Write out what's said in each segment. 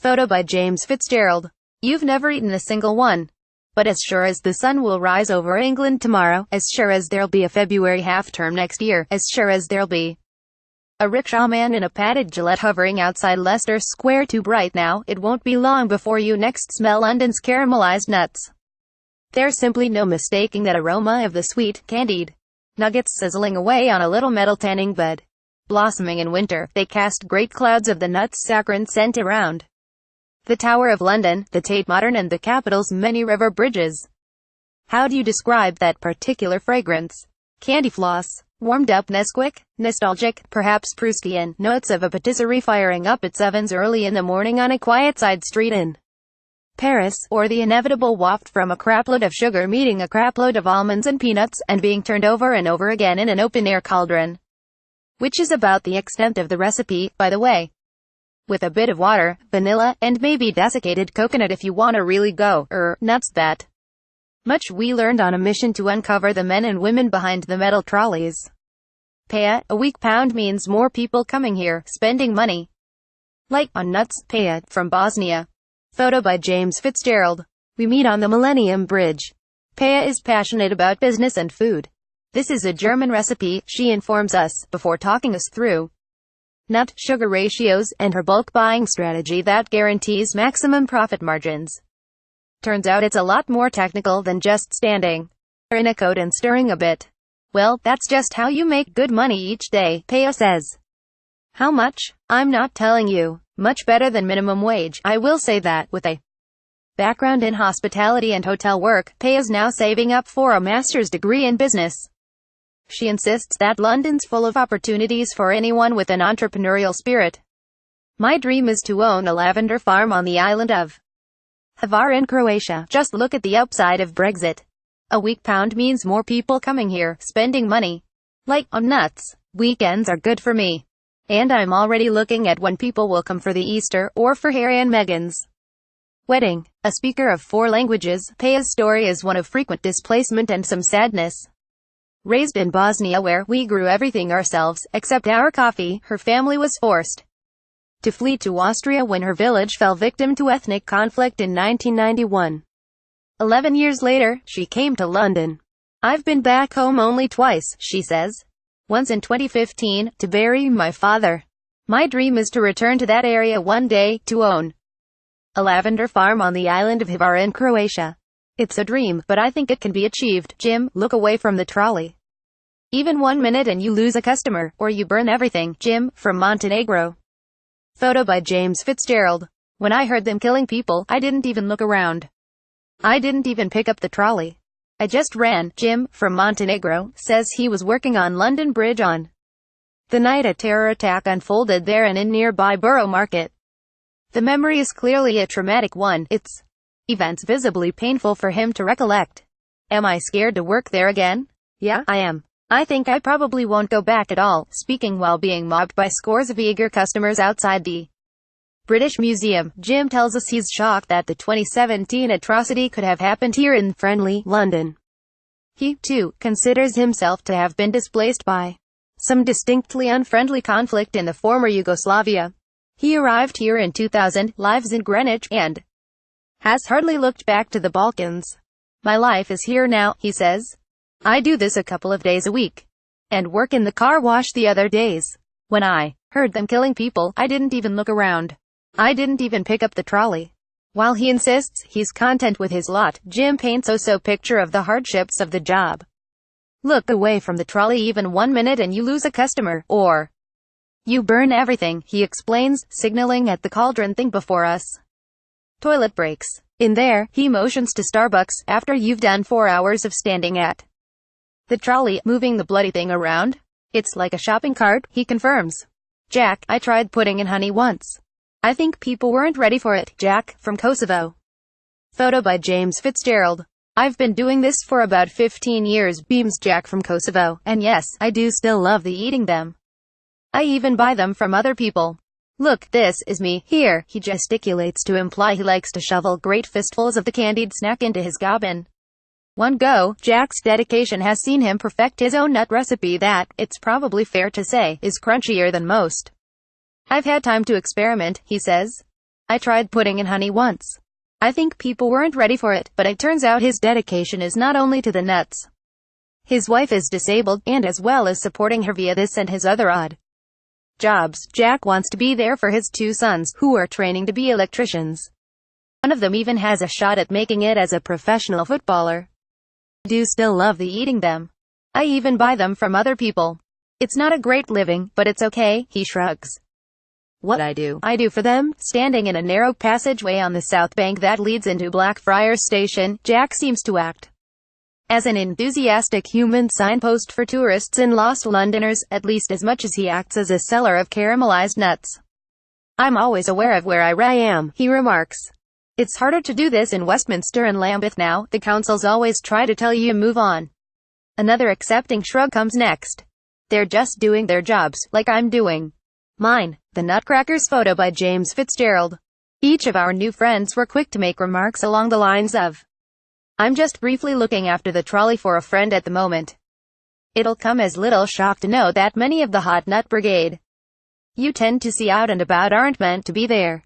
Photo by James Fitzgerald. You've never eaten a single one. But as sure as the sun will rise over England tomorrow, as sure as there'll be a February half-term next year, as sure as there'll be a rickshaw man in a padded Gillette hovering outside Leicester Square too bright now, it won't be long before you next smell London's caramelized nuts. There's simply no mistaking that aroma of the sweet, candied nuggets sizzling away on a little metal tanning bed. Blossoming in winter, they cast great clouds of the nuts saccharine scent around the Tower of London, the Tate Modern and the capital's many river bridges. How do you describe that particular fragrance? Candy floss, warmed up Nesquik, nostalgic, perhaps Proustian, notes of a patisserie firing up its ovens early in the morning on a quiet side street in Paris, or the inevitable waft from a crapload of sugar meeting a crapload of almonds and peanuts, and being turned over and over again in an open-air cauldron. Which is about the extent of the recipe, by the way. With a bit of water, vanilla, and maybe desiccated coconut if you wanna really go, nuts that much. We learned on a mission to uncover the men and women behind the metal trolleys. Paya, a weak pound means more people coming here, spending money. Like on nuts, Paya, from Bosnia. Photo by James Fitzgerald. We meet on the Millennium Bridge. Paya is passionate about business and food. This is a German recipe, she informs us, before talking us through nut-sugar ratios, and her bulk buying strategy that guarantees maximum profit margins. Turns out it's a lot more technical than just standing in a coat and stirring a bit. Well, that's just how you make good money each day, Paya says. How much? I'm not telling you. Much better than minimum wage, I will say that. With a background in hospitality and hotel work, Paya's now saving up for a master's degree in business. She insists that London's full of opportunities for anyone with an entrepreneurial spirit. My dream is to own a lavender farm on the island of Hvar in Croatia. Just look at the upside of Brexit. A weak pound means more people coming here, spending money. Like on nuts. Weekends are good for me. And I'm already looking at when people will come for the Easter, or for Harry and Meghan's wedding. A speaker of 4 languages, Paya's story is one of frequent displacement and some sadness. Raised in Bosnia where we grew everything ourselves, except our coffee, her family was forced to flee to Austria when her village fell victim to ethnic conflict in 1991. 11 years later, she came to London. I've been back home only twice, she says. Once in 2015, to bury my father. My dream is to return to that area one day, to own a lavender farm on the island of Hvar in Croatia. It's a dream, but I think it can be achieved. Jim, look away from the trolley. Even 1 minute and you lose a customer, or you burn everything. Jim, from Montenegro. Photo by James Fitzgerald. When I heard them killing people, I didn't even look around. I didn't even pick up the trolley. I just ran. Jim, from Montenegro, says he was working on London Bridge on the night a terror attack unfolded there and in nearby Borough Market. The memory is clearly a traumatic one. It's events visibly painful for him to recollect. Am I scared to work there again? Yeah, I am. I think I probably won't go back at all. Speaking while being mobbed by scores of eager customers outside the British Museum, Jim tells us he's shocked that the 2017 atrocity could have happened here in friendly London. He, too, considers himself to have been displaced by some distinctly unfriendly conflict in the former Yugoslavia. He arrived here in 2000, lives in Greenwich, and has hardly looked back to the Balkans. My life is here now, he says. I do this a couple of days a week. And work in the car wash the other days. When I heard them killing people, I didn't even look around. I didn't even pick up the trolley. While he insists he's content with his lot, Jim paints a picture of the hardships of the job. Look away from the trolley even 1 minute and you lose a customer, or you burn everything, he explains, signaling at the cauldron thing before us. Toilet breaks. In there, he motions to Starbucks, after you've done 4 hours of standing at the trolley, moving the bloody thing around. It's like a shopping cart, he confirms. Jack, I tried putting in honey once. I think people weren't ready for it. Jack, from Kosovo. Photo by James Fitzgerald. I've been doing this for about 15 years, beams Jack from Kosovo, and yes, I do still love the eating them. I even buy them from other people. Look, this is me. Here, he gesticulates to imply he likes to shovel great fistfuls of the candied snack into his gobbin. One go. Jack's dedication has seen him perfect his own nut recipe that, it's probably fair to say, is crunchier than most. I've had time to experiment, he says. I tried putting in honey once. I think people weren't ready for it, but it turns out his dedication is not only to the nuts. His wife is disabled, and as well as supporting her via this and his other odd jobs, Jack wants to be there for his 2 sons, who are training to be electricians. One of them even has a shot at making it as a professional footballer. I do still love the eating them. I even buy them from other people. It's not a great living, but it's okay, he shrugs. What I do for them. Standing in a narrow passageway on the south bank that leads into Blackfriars Station, Jack seems to act as an enthusiastic human signpost for tourists and lost Londoners, at least as much as he acts as a seller of caramelized nuts. I'm always aware of where I am, he remarks. It's harder to do this in Westminster and Lambeth now. The councils always try to tell you move on. Another accepting shrug comes next. They're just doing their jobs, like I'm doing mine. The Nutcrackers photo by James Fitzgerald. Each of our new friends were quick to make remarks along the lines of, I'm just briefly looking after the trolley for a friend at the moment. It'll come as little shock to know that many of the hot nut brigade you tend to see out and about aren't meant to be there.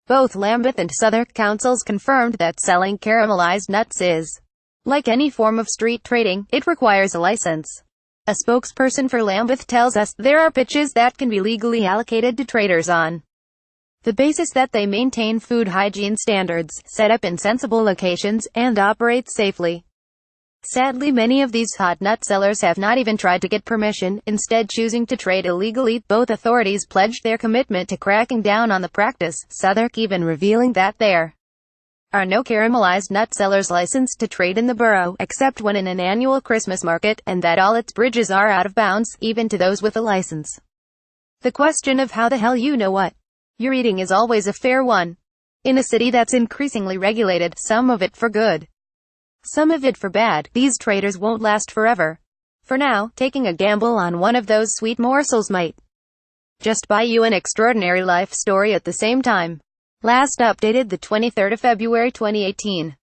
Both Lambeth and Southwark councils confirmed that selling caramelized nuts is like any form of street trading, it requires a license. A spokesperson for Lambeth tells us, there are pitches that can be legally allocated to traders on the basis that they maintain food hygiene standards, set up in sensible locations, and operate safely. Sadly, many of these hot nut sellers have not even tried to get permission, instead choosing to trade illegally. Both authorities pledged their commitment to cracking down on the practice, Southwark even revealing that there are no caramelized nut sellers licensed to trade in the borough, except when in an annual Christmas market, and that all its bridges are out of bounds, even to those with a license. The question of how the hell you know what you're eating is always a fair one. In a city that's increasingly regulated, some of it for good, some of it for bad, these traders won't last forever. For now, taking a gamble on one of those sweet morsels might just buy you an extraordinary life story at the same time. Last updated the 23rd of February 2018.